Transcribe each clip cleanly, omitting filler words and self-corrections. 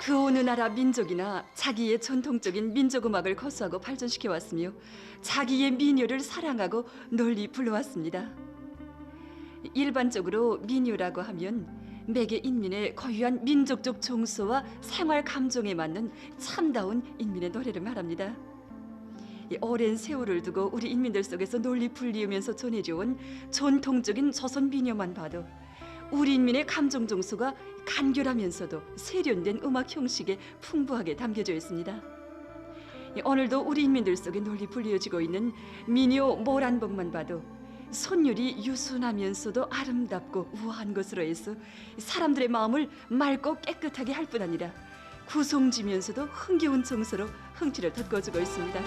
그 어느 나라 민족이나 자기의 전통적인 민족음악을 거수하고 발전시켜 왔으며 자기의 민요를 사랑하고 널리 불러왔습니다. 일반적으로 민요라고 하면 매개 인민의 고유한 민족적 정서와 생활 감정에 맞는 참다운 인민의 노래를 말합니다. 오랜 세월을 두고 우리 인민들 속에서 널리 불리우면서 전해져온 전통적인 조선 민요만 봐도 우리 인민의 감정 정서가 간결하면서도 세련된 음악 형식에 풍부하게 담겨져 있습니다. 오늘도 우리 인민들 속에 널리 불리어지고 있는 민요 모란봉만 봐도 선율이 유순하면서도 아름답고 우아한 것으로 해서 사람들의 마음을 맑고 깨끗하게 할 뿐 아니라 구성지면서도 흥겨운 정서로 흥취를 돋궈주고 있습니다.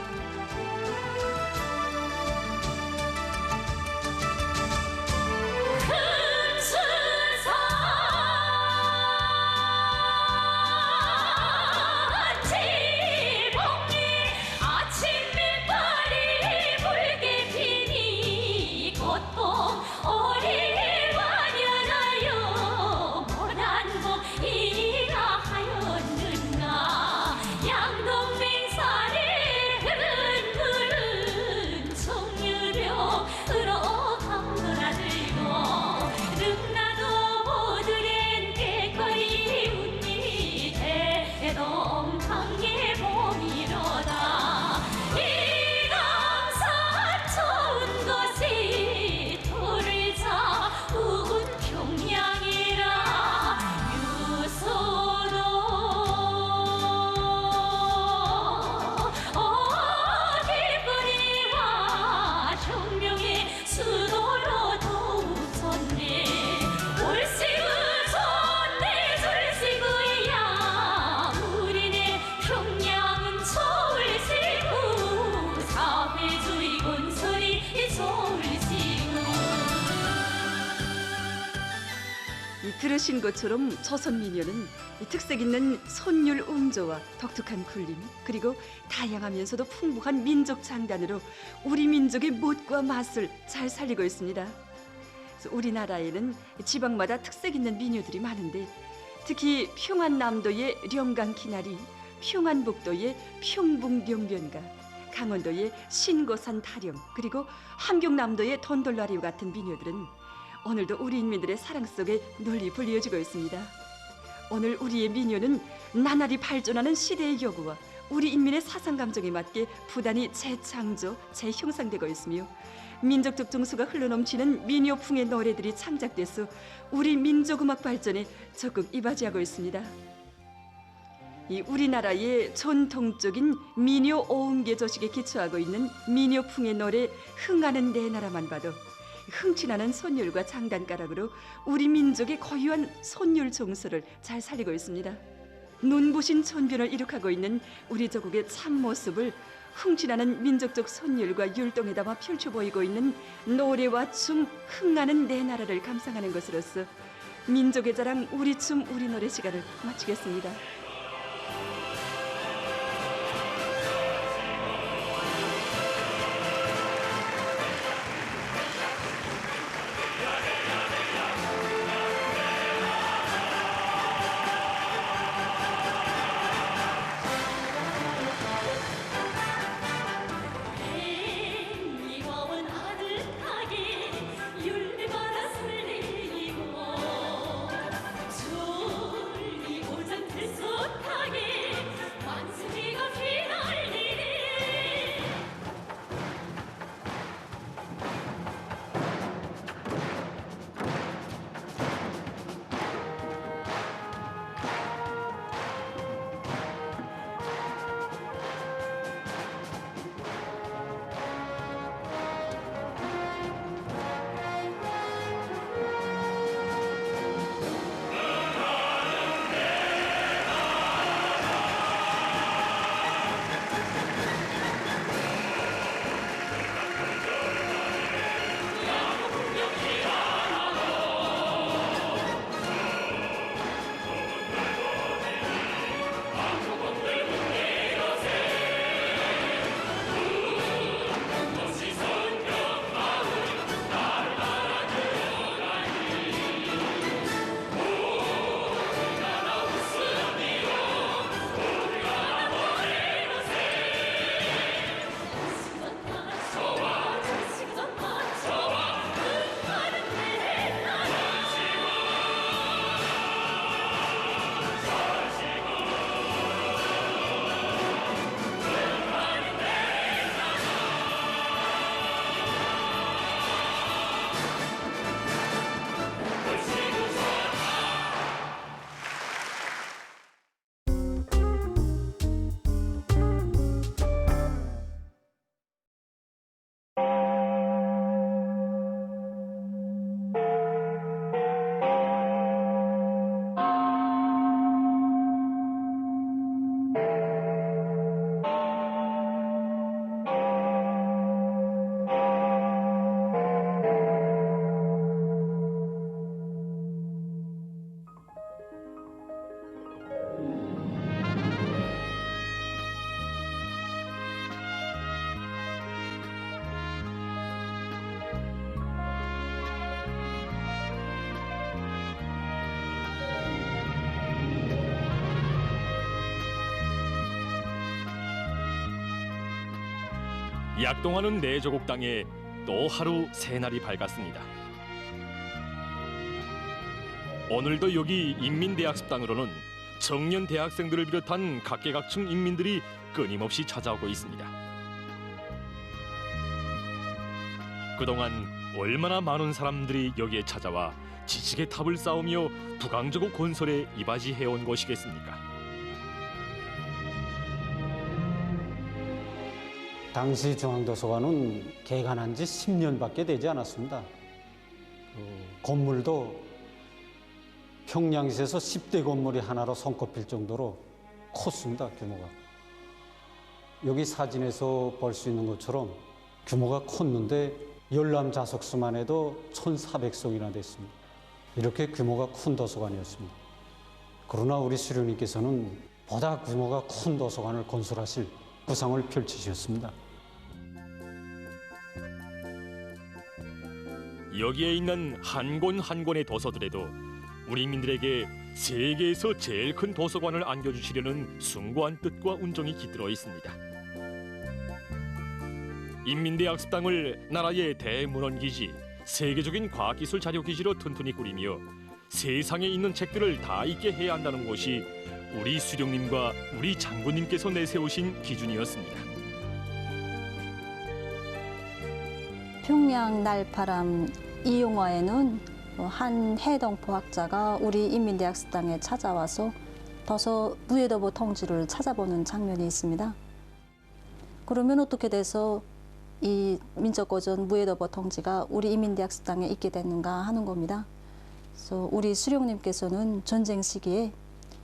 들으신 것처럼 조선 민요는 특색 있는 선율 음조와 독특한 굴림, 그리고 다양하면서도 풍부한 민족 장단으로 우리 민족의 멋과 맛을 잘 살리고 있습니다. 우리나라에는 지방마다 특색 있는 민요들이 많은데 특히 평안남도의 령강키나리, 평안북도의 평북령변가, 강원도의 신고산 타령, 그리고 함경남도의 돈돌라리와 같은 민요들은 오늘도 우리 인민들의 사랑 속에 널리 불리어지고 있습니다. 오늘 우리의 민요는 나날이 발전하는 시대의 요구와 우리 인민의 사상 감정에 맞게 부단히 재창조, 재형상되고 있으며 민족적 정서가 흘러넘치는 민요풍의 노래들이 창작돼서 우리 민족음악 발전에 적극 이바지하고 있습니다. 이 우리나라의 전통적인 민요 오음계 조식에 기초하고 있는 민요풍의 노래 흥하는 내 나라만 봐도 흥취나는 선율과 장단가락으로 우리 민족의 고유한 선율 정서를 잘 살리고 있습니다. 눈부신 천변을 이룩하고 있는 우리 조국의 참모습을 흥취나는 민족적 선율과 율동에 담아 펼쳐 보이고 있는 노래와 춤 흥하는 내 나라를 감상하는 것으로서 민족의 자랑 우리 춤 우리 노래 시간을 마치겠습니다. 졸리고 잔뜩 솟하게 약동하는 내조국 땅에 또 하루 새날이 밝았습니다. 오늘도 여기 인민대학습당으로는 청년 대학생들을 비롯한 각계각층 인민들이 끊임없이 찾아오고 있습니다. 그동안 얼마나 많은 사람들이 여기에 찾아와 지식의 탑을 쌓으며 북왕조국 건설에 이바지해온 것이겠습니까? 당시 중앙도서관은 개관한 지 10년밖에 되지 않았습니다. 건물도 평양시에서 10대 건물이 하나로 손꼽힐 정도로 컸습니다, 규모가. 여기 사진에서 볼 수 있는 것처럼 규모가 컸는데 열람 좌석수만 해도 1,400석이나 됐습니다. 이렇게 규모가 큰 도서관이었습니다. 그러나 우리 수령님께서는 보다 규모가 큰 도서관을 건설하실 구상을 펼치셨습니다. 여기에 있는 한 권 한 권의 도서들에도 우리 인민들에게 세계에서 제일 큰 도서관을 안겨주시려는 숭고한 뜻과 운정이 깃들어 있습니다. 인민대학습당을 나라의 대문헌기지, 세계적인 과학기술 자료기지로 튼튼히 꾸리며 세상에 있는 책들을 다 읽게 해야 한다는 것이 우리 수령님과 우리 장군님께서 내세우신 기준이었습니다. 평양 날파람 이 영화에는 한 해동포학자가 우리 인민대학습당에 찾아와서 도서 무예도보 통지를 찾아보는 장면이 있습니다. 그러면 어떻게 돼서 이 민족고전 무예도보 통지가 우리 인민대학습당에 있게 됐는가 하는 겁니다. 그래서 우리 수령님께서는 전쟁 시기에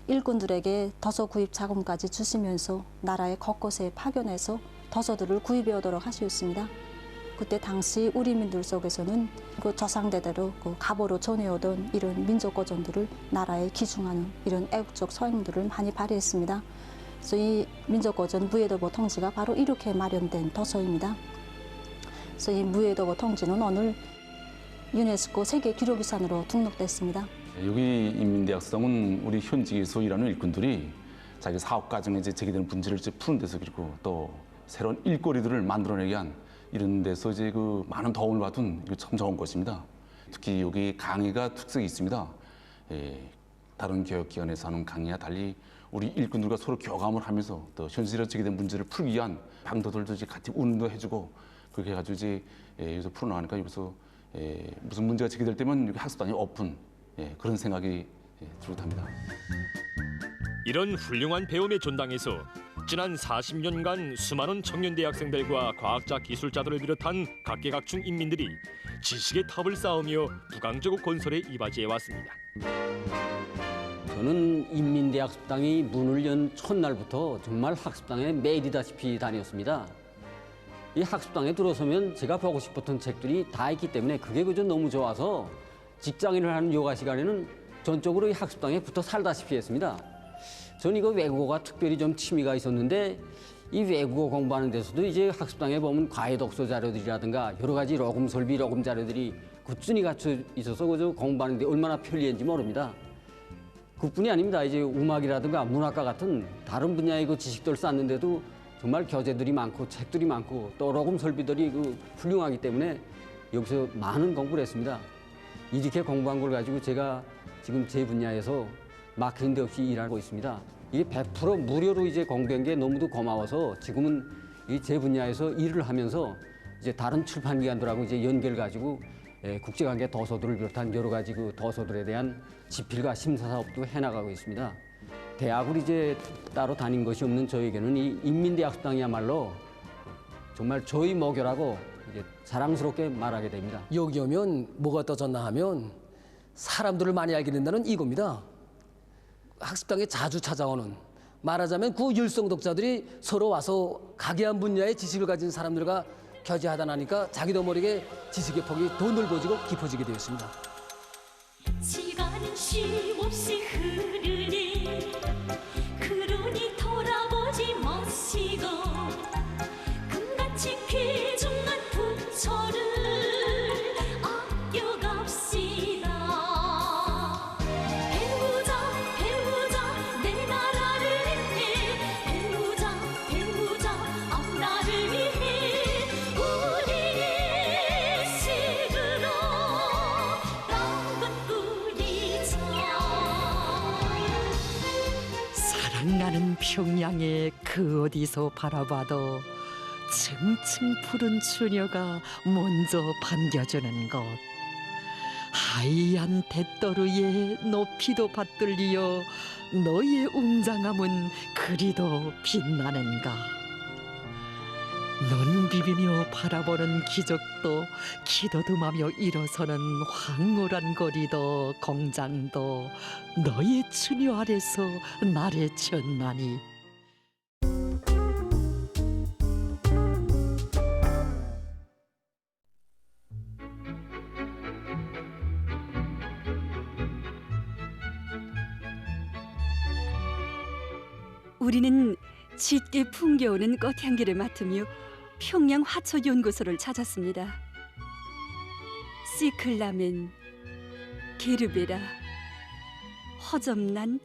일꾼들에게 도서 구입 자금까지 주시면서 나라의 곳곳에 파견해서 도서들을 구입해 오도록 하셨습니다. 그때 당시 우리 민들 속에서는 그 조상대대로 그 갑오로 전해오던 이런 민족고전들을 나라에 기중하는 이런 애국적 소행들을 많이 발휘했습니다. 그래서 이 민족고전 무예도보 통지가 바로 이렇게 마련된 도서입니다. 그래서 이 무예도보 통지는 오늘 유네스코 세계 기록유산으로 등록됐습니다. 여기 인민대학습당은 우리 현직에서 일하는 일꾼들이 자기 사업 과정에 제기되는 문제를 푸는 데서 그리고 또 새로운 일거리들을 만들어내게 한 이런 데서 그 많은 도움을 받은 참 좋은 곳입니다. 특히 여기 강의가 특색이 있습니다. 다른 교육기관에서 하는 강의와 달리 우리 일꾼들과 서로 교감을 하면서 또 현실에 제기된 문제를 풀기 위한 방도들도 같이 운동도 해주고 그렇게 해가지고 여기서 풀어나가니까 여기서 무슨 문제가 제기될 때면 여기 학습당이 오픈 그런 생각이 들었답니다. 이런 훌륭한 배움의 전당에서 지난 40년간 수많은 청년 대학생들과 과학자, 기술자들을 비롯한 각계각층 인민들이 지식의 탑을 쌓으며 북왕조국 건설에 이바지해 왔습니다. 저는 인민대학습당이 문을 연 첫날부터 정말 학습당에 매일이다시피 다녔습니다. 이 학습당에 들어서면 제가 보고 싶었던 책들이 다 있기 때문에 그게 그저 너무 좋아서 직장인을 하는 요가 시간에는 전적으로 이 학습당에 붙어 살다시피 했습니다. 전 이거 외국어가 특별히 좀 취미가 있었는데 이 외국어 공부하는 데서도 이제 학습당에 보면 과외 독서 자료들이라든가 여러 가지 로금 설비, 로금 자료들이 꾸준히 갖춰 있어서 그저 공부하는데 얼마나 편리한지 모릅니다. 그뿐이 아닙니다. 이제 음악이라든가 문학과 같은 다른 분야의 그 지식들 쌓는데도 정말 교재들이 많고 책들이 많고 또 로금 설비들이 그 훌륭하기 때문에 여기서 많은 공부를 했습니다. 이렇게 공부한 걸 가지고 제가 지금 제 분야에서 막힌 데 없이 일하고 있습니다. 이게 100% 무료로 이제 공부한 게 너무도 고마워서 지금은 이 제 분야에서 일을 하면서 이제 다른 출판기관들하고 이제 연결 가지고 국제관계 도서들을 비롯한 여러 가지 그 도서들에 대한 집필과 심사 사업도 해나가고 있습니다. 대학을 이제 따로 다닌 것이 없는 저에게는 이 인민대학습당이야말로 정말 저희 모교라고 이제 자랑스럽게 말하게 됩니다. 여기 오면 뭐가 떠졌나 하면 사람들을 많이 알게 된다는 이겁니다. 학습당에 자주 찾아오는, 말하자면 그 율성독자들이 서로 와서 각이한 분야의 지식을 가진 사람들과 교제하다 나니까 자기도 모르게 지식의 폭이 더 넓어지고 깊어지게 되었습니다. 시간은 쉼없이 흐르니 그러니 돌아보지 마시고 금같이 귀중한 부처를 아껴갑시다. 배우자 내 나라를 위해 배우자 앞나라를 위해 평양의 그 어디서 바라봐도 층층 푸른 추녀가 먼저 반겨주는 것. 하얀 뱃더루에 높이도 받들리어 너의 웅장함은 그리도 빛나는가. 눈 비비며 바라보는 기적도 기도듬하며 일어서는 황홀한 거리도 공장도 너의 추녀 아래서 나를 쳤나니. 우리는 짙게 풍겨오는 꽃향기를 맡으며 평양 화초연구소를 찾았습니다. 시클라멘, 게르베라, 허점란,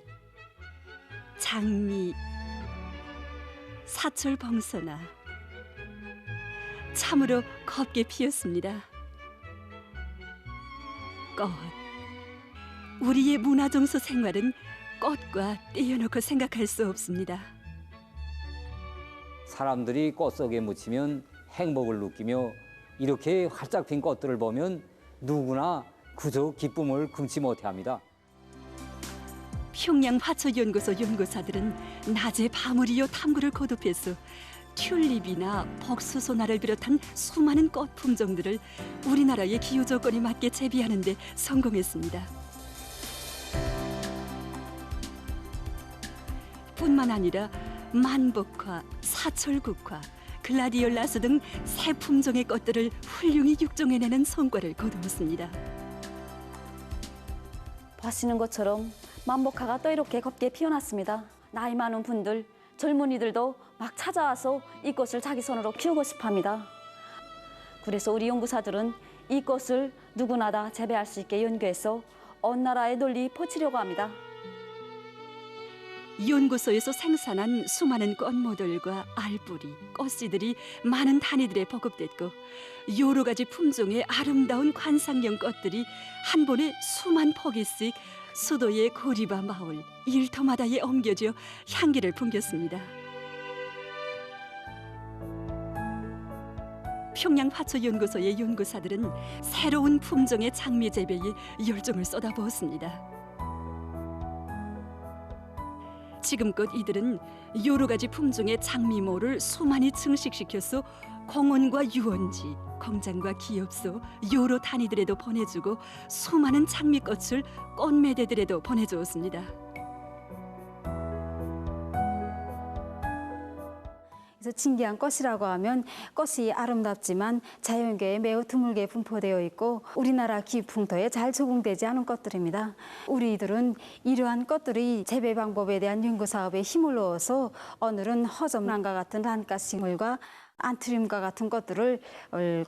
장미, 사철벙서나 참으로 곱게 피었습니다. 꽃, 우리의 문화정서 생활은 꽃과 떼어놓고 생각할 수 없습니다. 사람들이 꽃 속에 묻히면 행복을 느끼며 이렇게 활짝 핀 꽃들을 보면 누구나 그저 기쁨을 금치 못해합니다. 평양 화초연구소 연구사들은 낮에 밤을이어 탐구를 거듭해서 튤립이나 복수소나를 비롯한 수많은 꽃 품종들을 우리나라의 기후 조건에 맞게 재배하는 데 성공했습니다. 뿐만 아니라 만복화, 사철국화, 글라디올라스 등 새 품종의 꽃들을 훌륭히 육종해내는 성과를 거두었습니다. 보시는 것처럼 만복화가 또 이렇게 곱게 피어났습니다. 나이 많은 분들, 젊은이들도 막 찾아와서 이 꽃을 자기 손으로 키우고 싶어합니다. 그래서 우리 연구사들은 이 꽃을 누구나 다 재배할 수 있게 연구해서 온 나라에 널리 퍼치려고 합니다. 연구소에서 생산한 수많은 꽃모들과 알뿌리, 꽃씨들이 많은 단위들에 보급됐고 여러 가지 품종의 아름다운 관상용 꽃들이 한 번에 수만 포기씩 수도의 고리바 마을, 일터마다에 옮겨져 향기를 풍겼습니다. 평양 화초연구소의 연구사들은 새로운 품종의 장미 재배에 열정을 쏟아부었습니다. 지금껏 이들은 여러 가지 품종의 장미모를 수많이 증식시켜서 공원과 유원지, 공장과 기업소, 여러 단위들에도 보내주고 수많은 장미꽃을 꽃매대들에도 보내주었습니다. 그래서 진귀한 꽃이라고 하면 꽃이 아름답지만 자연계에 매우 드물게 분포되어 있고 우리나라 기후풍토에 잘 적응되지 않은 꽃들입니다. 우리들은 이러한 꽃들의 재배 방법에 대한 연구 사업에 힘을 넣어서 오늘은 허점란과 같은 란가식물과 안트림과 같은 꽃들을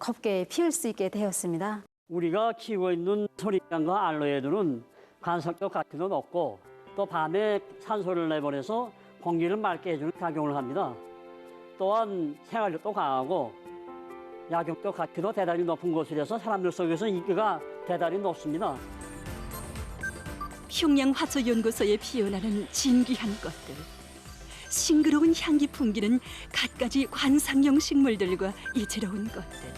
곱게 피울 수 있게 되었습니다. 우리가 키우고 있는 소리향과 알로에들은 간섭적 가치도 높고 또 밤에 산소를 내보내서 공기를 맑게 해주는 작용을 합니다. 또한 생활력도 강하고 약용적 가치도 대단히 높은 것이라서 사람들 속에서 인기가 대단히 높습니다. 평양 화초연구소에 피어나는 진귀한 꽃들, 싱그러운 향기 풍기는 갖가지 관상용 식물들과 이채로운 꽃들.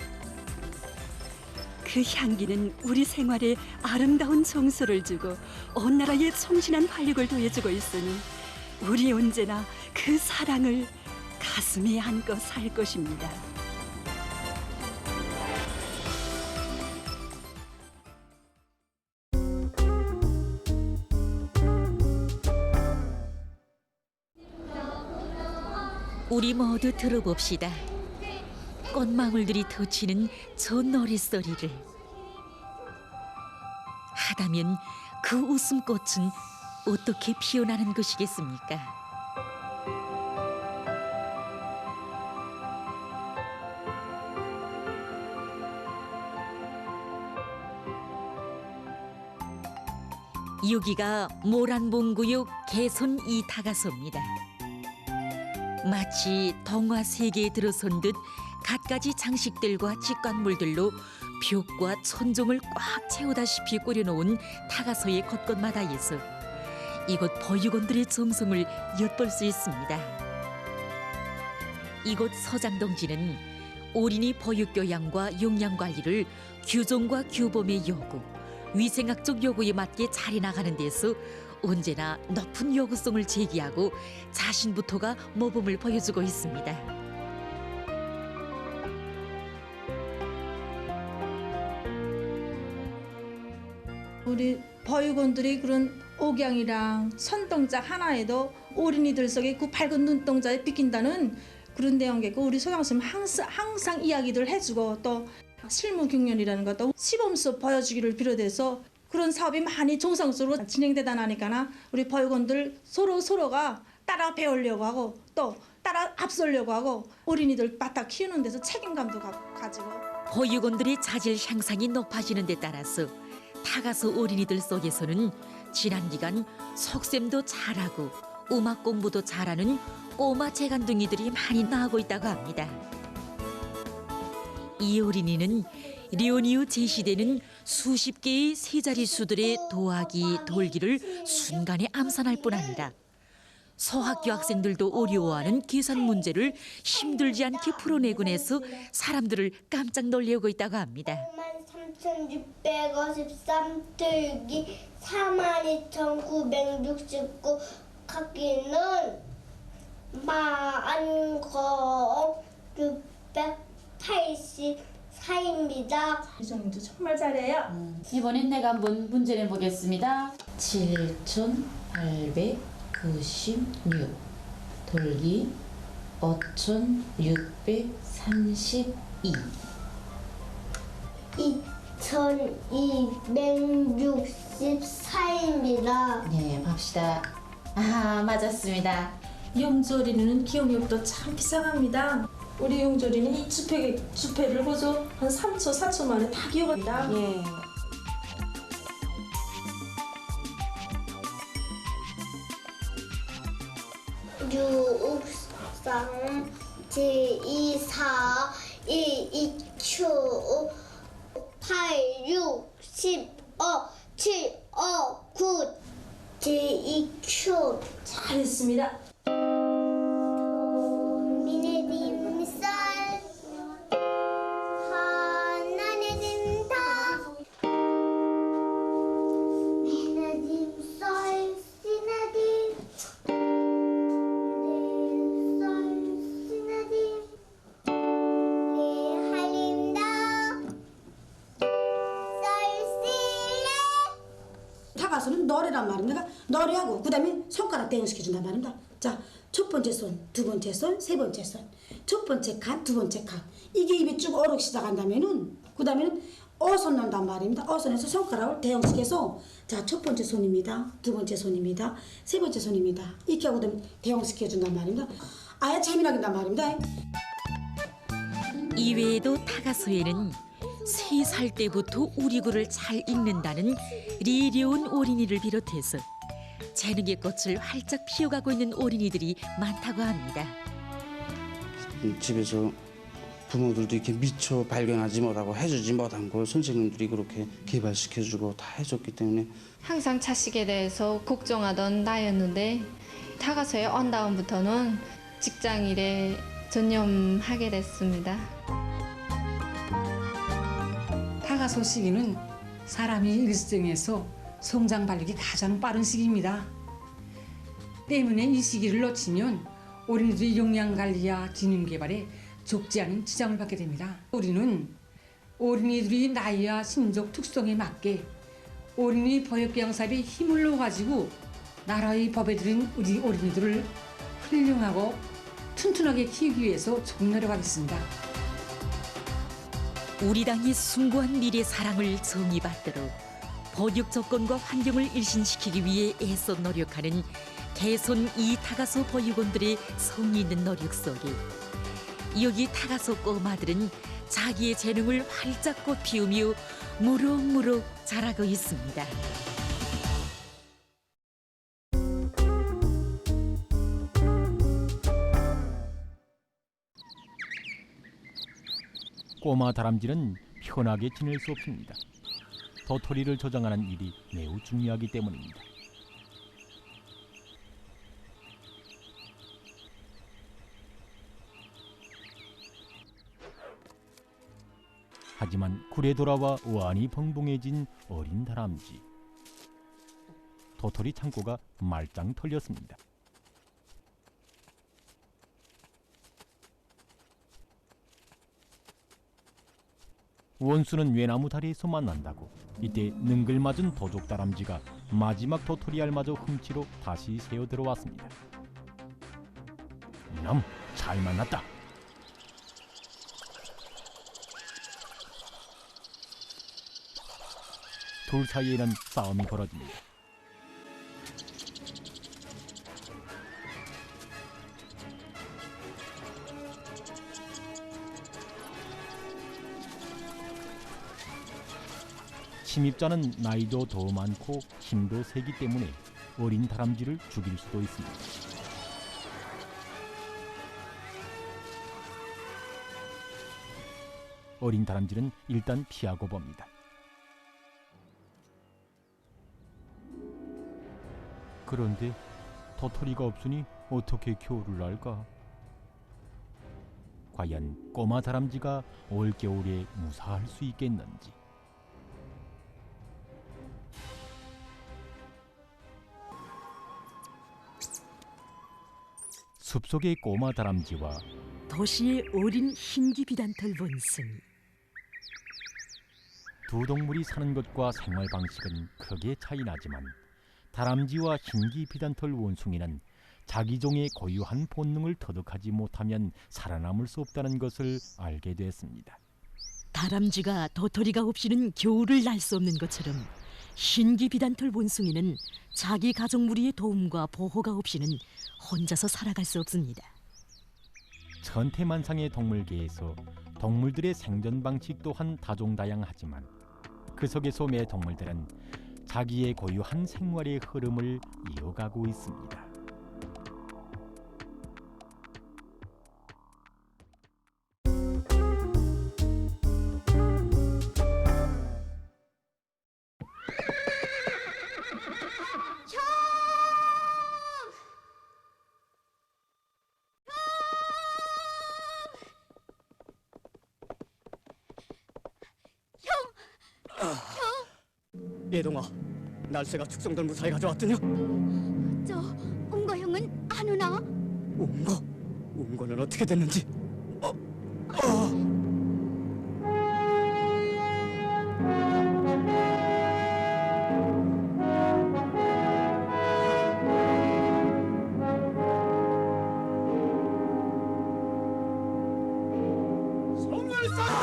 그 향기는 우리 생활에 아름다운 정서를 주고 온 나라에 충실한 활력을 더해주고 있으니 우리 언제나 그 사랑을 가슴에 안고 살 것입니다. 우리 모두 들어봅시다. 꽃망울들이 터치는 저 노랫소리를. 하다면 그 웃음꽃은 어떻게 피어나는 것이겠습니까? 여기가 모란봉구역 개손 이타가소입니다. 마치 동화 세계에 들어선 듯 갖가지 장식들과 직관물들로 벽과 천종을 꽉 채우다시피 꾸려놓은 타가소의 곳곳마다에서 이곳 보육원들의 정성을 엿볼 수 있습니다. 이곳 서장동지는 어린이 보육교양과 용량관리를 규정과 규범의 요구, 위생학적 요구에 맞게 잘 해나가는 데서 언제나 높은 요구성을 제기하고 자신부터가 모범을 보여주고 있습니다. 우리 보육원들이 그런 옥양이랑 손동작 하나에도 어린이들 속에 그 밝은 눈동자에 비킨다는 그런 내용이고, 우리 소장선생님 항상 이야기들 해주고 또 실무 경연이라는 것도 시범 수업 보여주기를 비롯해서 그런 사업이 많이 정상적으로 진행되다 나니까 우리 보육원들 서로가 따라 배우려고 하고 또 따라 앞서려고 하고 어린이들 바짝 키우는 데서 책임감도 가지고. 보육원들의 자질 향상이 높아지는 데 따라서 타가소 어린이들 속에서는 지난 기간 속셈도 잘하고 음악 공부도 잘하는 꼬마 재간둥이들이 많이 나오고 있다고 합니다. 이 어린이는 리온 이후 제시되는 수십 개의 세자리 수들의 도하기, 돌기를 순간에 암산할 뿐 아니라 소학교 학생들도 어려워하는 계산 문제를 힘들지 않게 풀어내곤 해서 사람들을 깜짝 놀래고 있다고 합니다. 3653 더하기 42,969 하기는 10,684입니다. 이정도 정말 잘해요. 이번엔 내가 한번 문제 내보겠습니다. 7,896 돌기 5,632 2,264입니다. 네, 봅시다. 맞았습니다. 용조리는 기억력도 참 비상합니다. 우리 용조리는 이 주패를 보죠. 한 3초, 4초 만에 다 기억합니다. 예. 육삼 제24 229 8 6 15 7 5 9 제2큐. 잘했습니다. 미네님 쌀 하나님 다 미네님 쌀 시나님 타가서는 노래란 말입니다. 노래하고 그다음에 손가락 대응시켜준단 말입니다. 자, 첫 번째 손, 두 번째 손, 세 번째 손, 첫 번째 칸, 두 번째 칸. 이게 입이 쭉 오르기 시작한다면은 그다음에는 어손 난단 말입니다. 어손에서 손가락을 대응시켜서 자, 첫 번째 손입니다. 두 번째 손입니다. 세 번째 손입니다. 이렇게 하고 그다음에 대응시켜준단 말입니다. 아예 재미나긴단 말입니다. 이외에도 타가소에는 3살 때부터 우리구를 잘 읽는다는 리려운 어린이를 비롯해서 재능의 꽃을 활짝 피워가고 있는 어린이들이 많다고 합니다. 집에서 부모들도 이렇게 미처 발견하지 못하고 해주지 못한 걸 선생님들이 그렇게 개발시켜주고 다 해줬기 때문에 항상 자식에 대해서 걱정하던 나였는데 타가소에 온 다음부터는 직장일에 전념하게 됐습니다. 타가소 시기는 사람이 일생에서 성장 발육이 가장 빠른 시기입니다. 때문에 이 시기를 놓치면 어린이들의 역량관리와 지능개발에 적지 않은 지장을 받게 됩니다. 우리는 어린이들의 나이와 심적 특성에 맞게 어린이 보육교양사업에 힘을 넣어가지고 나라의 법에 들인 우리 어린이들을 훌륭하고 튼튼하게 키우기 위해서 적극 노력하겠습니다. 우리 당이 숭고한 미래 사랑을 정의받도록 보육 조건과 환경을 일신시키기 위해 애써 노력하는 개손 이 타가소 보육원들의 성의 있는 노력 속에 여기 타가소 꼬마들은 자기의 재능을 활짝 꽃 피우며 무럭무럭 자라고 있습니다. 꼬마 다람쥐는 편하게 지낼 수 없습니다. 도토리를 저장하는 일이 매우 중요하기 때문입니다. 하지만 굴에 돌아와 우환히 벙벙해진 어린 다람쥐. 도토리 창고가 말짱 털렸습니다. 원수는 외나무 다리에서 만난다고. 이때 능글맞은 도적 다람쥐가 마지막 도토리 알마저 훔치러 다시 새어 들어왔습니다. 이놈, 잘 만났다. 둘 사이에는 싸움이 벌어집니다. 침입자는 나이도 더 많고 힘도 세기 때문에 어린 다람쥐를 죽일 수도 있습니다. 어린 다람쥐는 일단 피하고 봅니다. 그런데 도토리가 없으니 어떻게 겨울을 날까? 과연 꼬마 다람쥐가 올겨울에 무사할 수 있겠는지. 숲속의 꼬마 다람쥐와 도시의 어린 흰기 비단털 원숭이. 두 동물이 사는 것과 생활 방식은 크게 차이 나지만 다람쥐와 흰기 비단털 원숭이는 자기 종의 고유한 본능을 터득하지 못하면 살아남을 수 없다는 것을 알게 됐습니다. 다람쥐가 도토리가 없이는 겨울을 날 수 없는 것처럼 흰기 비단털 원숭이는 자기 가족 무리의 도움과 보호가 없이는 혼자서 살아갈 수 없습니다. 천태만상의 동물계에서 동물들의 생존 방식 또한 다종다양하지만 그 속에서 매 동물들은 자기의 고유한 생활의 흐름을 이어가고 있습니다. 예동아, 날새가 축성들 무사히 가져왔더냐? 저 웅거 형은 안 오나? 웅거는 어떻게 됐는지? 성월사